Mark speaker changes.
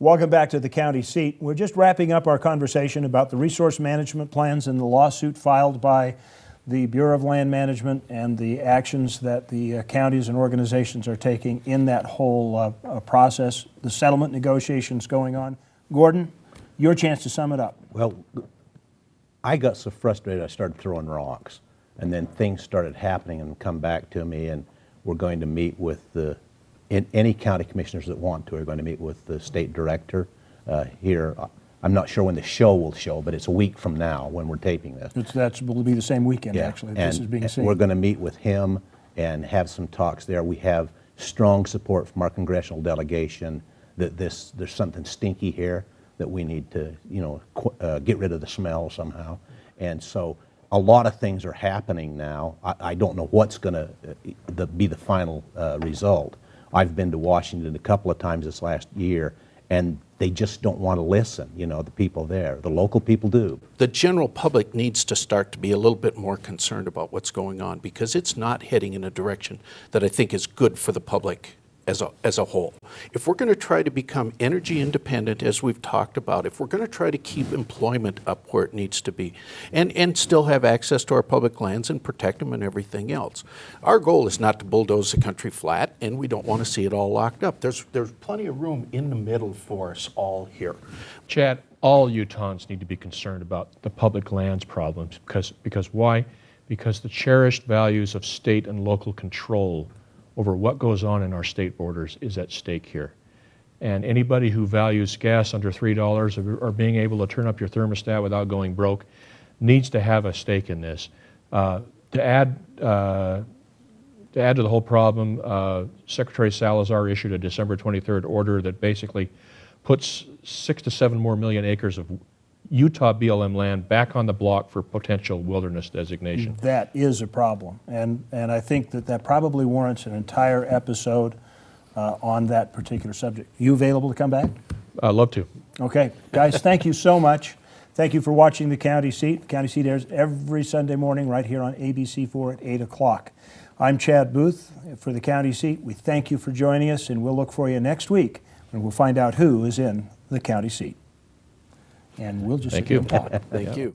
Speaker 1: Welcome back to the county seat. We're just wrapping up our conversation about the resource management plans and the lawsuit filed by the Bureau of Land Management and the actions that the counties and organizations are taking in that whole process, the settlement negotiations going on. Gordon, your chance to sum it up.
Speaker 2: Well, I got so frustrated I started throwing rocks, and then things started happening and come back to me, and we're going to meet with any county commissioners that want to are going to meet with the state director here. I'm not sure when the show will show, but it's a week from now when we're taping this.
Speaker 1: That will be the same weekend,
Speaker 2: yeah.
Speaker 1: actually, this is being seen.
Speaker 2: We're going to meet with him and have some talks there. We have strong support from our congressional delegation that there's something stinky here that we need to, get rid of the smell somehow. And so a lot of things are happening now. I don't know what's going to be the final result. I've been to Washington a couple of times this last year, and they just don't want to listen, the people there. The local people do.
Speaker 3: The general public needs to start to be a little bit more concerned about what's going on, because it's not heading in a direction that I think is good for the public as a whole. If we're going to try to become energy independent, as we've talked about, if we're going to try to keep employment up where it needs to be, and still have access to our public lands and protect them and everything else, our goal is not to bulldoze the country flat, and we don't want to see it all locked up. There's plenty of room in the middle for us all here.
Speaker 4: Chad, all Utahns need to be concerned about the public lands problems because why? Because the cherished values of state and local control over what goes on in our state borders is at stake here. And anybody who values gas under $3 or being able to turn up your thermostat without going broke needs to have a stake in this. To add to the whole problem, Secretary Salazar issued a December 23rd order that basically puts 6 to 7 more million acres of Utah BLM land back on the block for potential wilderness designation.
Speaker 1: That is a problem, and I think that probably warrants an entire episode on that particular subject. You available to come back?
Speaker 4: I'd love to.
Speaker 1: Okay, guys, thank you so much. Thank you for watching The County Seat. The County Seat airs every Sunday morning right here on ABC4 at 8 o'clock. I'm Chad Booth for The County Seat. We thank you for joining us, and we'll look for you next week, and we'll find out who is in The County Seat. And we'll just
Speaker 4: Thank you.
Speaker 1: talk.
Speaker 3: Thank you.